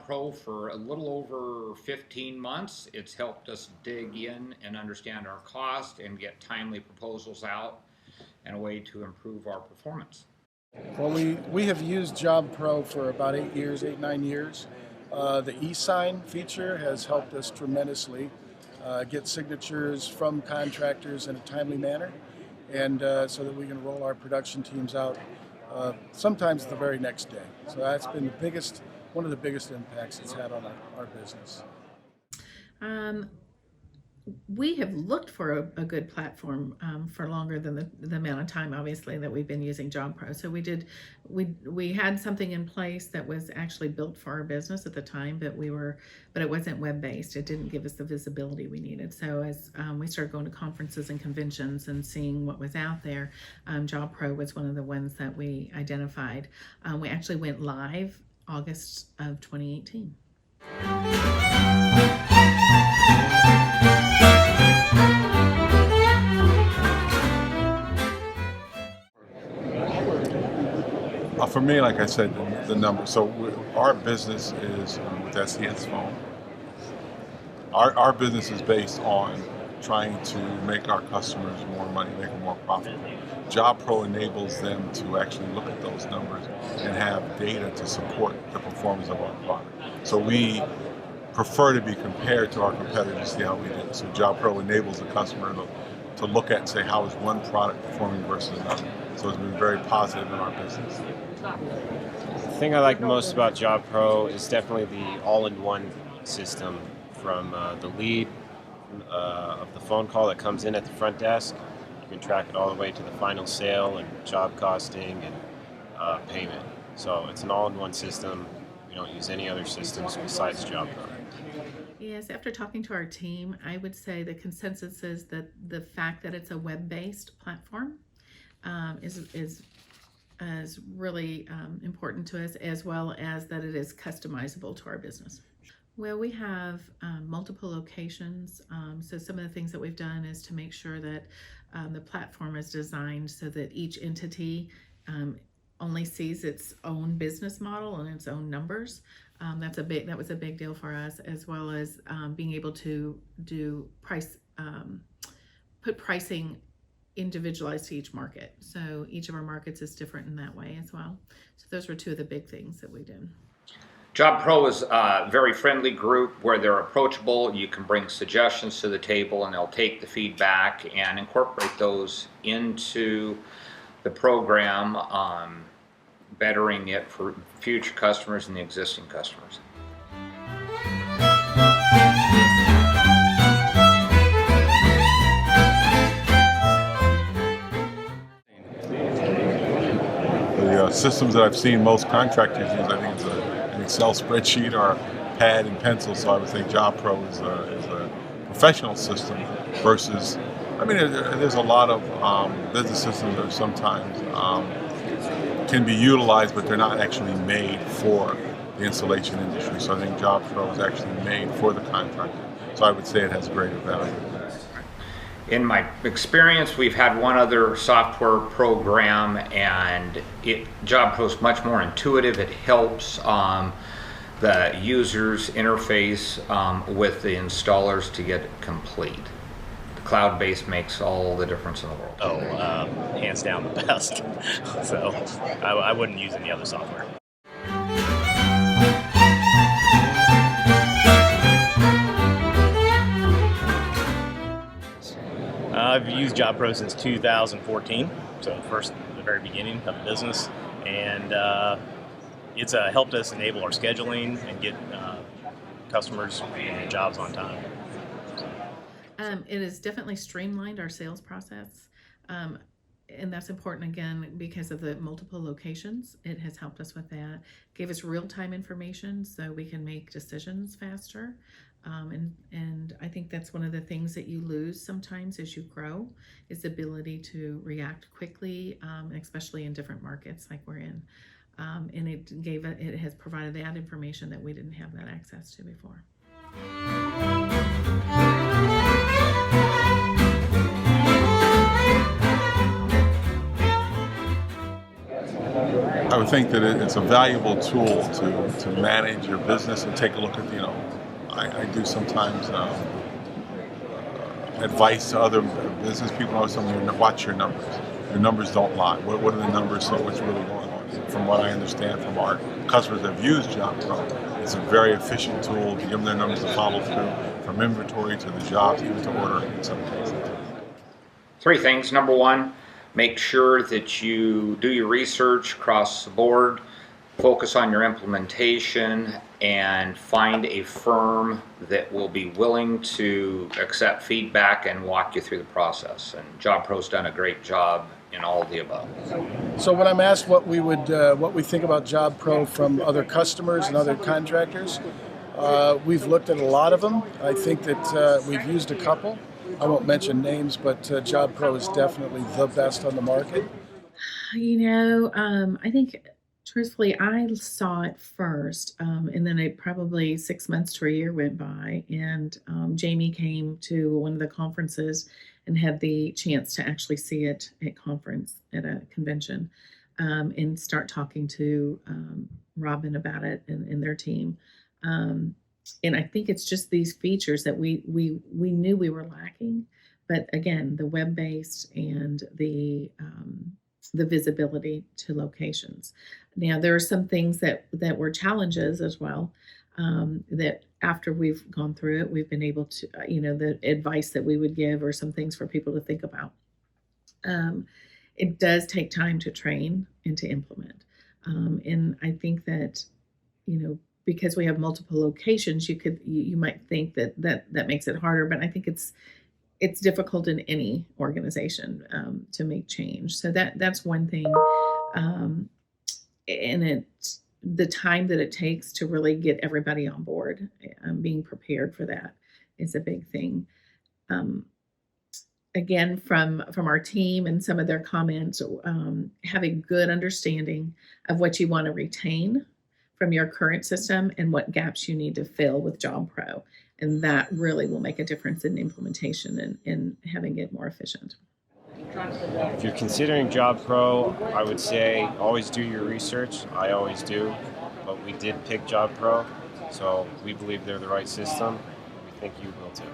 JobPro for a little over 15 months. It's helped us dig in and understand our cost and get timely proposals out and a way to improve our performance. Well, we have used JobPro for about 9 years. The e-sign feature has helped us tremendously get signatures from contractors in a timely manner, and so that we can roll our production teams out sometimes the very next day. So that's been one of the biggest impacts it's had on our business. We have looked for a good platform for longer than the amount of time, obviously, that we've been using JobPro. So we had something in place that was actually built for our business at the time, but it wasn't web-based. It didn't give us the visibility we needed. So as we started going to conferences and conventions and seeing what was out there, JobPro was one of the ones that we identified. We actually went live August of 2018. For me, like I said, the number. So our business is with SES Phone. Our business is based on trying to make our customers more money, make them more profitable. JobPro enables them to actually look at those numbers and have data to support the performance of our product. So we prefer to be compared to our competitors to see how we do. So JobPro enables the customer to look at and say, how is one product performing versus another? So it's been very positive in our business. The thing I like most about JobPro is definitely the all-in-one system, from the lead of the phone call that comes in at the front desk. You can track it all the way to the final sale and job costing and payment. So it's an all-in-one system. We don't use any other systems besides JobPro. Yes, after talking to our team, I would say the consensus is that the fact that it's a web-based platform is really important to us, as well as that it is customizable to our business. Well, we have multiple locations, so some of the things that we've done is to make sure that the platform is designed so that each entity only sees its own business model and its own numbers. That was a big deal for us, as well as being able to do put pricing individualized to each market. So each of our markets is different in that way as well. So those were two of the big things that we did. JobPro is a very friendly group where they're approachable. You can bring suggestions to the table and they'll take the feedback and incorporate those into the program, bettering it for future customers and the existing customers. The systems that I've seen most contractors use, I think it's an Excel spreadsheet or pad and pencil. So I would say JobPro is a professional system versus, there's a lot of business systems that sometimes can be utilized, but they're not actually made for the installation industry. So I think JobPro is actually made for the contractor. So I would say it has greater value. In my experience, we've had one other software program, and JobPro is much more intuitive. It helps the users interface with the installers to get it complete. The cloud-based makes all the difference in the world. Oh, hands down the best. So I wouldn't use any other software. I've used JobPro since 2014, so the very beginning of the business, and it's helped us enable our scheduling and get customers and jobs on time. It has definitely streamlined our sales process, and that's important again because of the multiple locations. It has helped us with that. Gave us real-time information so we can make decisions faster. And I think that's one of the things that you lose sometimes as you grow, is the ability to react quickly, especially in different markets like we're in. And it has provided that information that we didn't have that access to before. I would think that it's a valuable tool to manage your business and take a look at, I do sometimes advice to other business people. I always tell them, watch your numbers. Your numbers don't lie. What are the numbers say? What's really going on? From what I understand from our customers that have used JobPro, it's a very efficient tool to give them their numbers to follow through, from inventory to the jobs, even to ordering in some cases. 3 things. Number 1, make sure that you do your research across the board, focus on your implementation, and find a firm that will be willing to accept feedback and walk you through the process. And JobPro's done a great job in all of the above. So when I'm asked what we think about JobPro from other customers and other contractors, we've looked at a lot of them. I think that we've used a couple. I won't mention names, but JobPro is definitely the best on the market. I think truthfully, I saw it first, and then it probably 6 months to a year went by, and Jamie came to one of the conferences and had the chance to actually see it at a convention, and start talking to Robin about it and their team. And I think it's just these features that we knew we were lacking, but again, the web-based and the visibility to locations. Now, there are some things that were challenges as well, that after we've gone through it, we've been able to, the advice that we would give or some things for people to think about. It does take time to train and to implement. And I think that, because we have multiple locations, you might think that makes it harder, but I think it's difficult in any organization to make change. So that's one thing. And the time that it takes to really get everybody on board, being prepared for that is a big thing. Again, from our team and some of their comments, have a good understanding of what you want to retain from your current system and what gaps you need to fill with JobPro. And that really will make a difference in implementation and having it more efficient. If you're considering JobPro, I would say always do your research. I always do, but we did pick JobPro, so we believe they're the right system. We think you will too.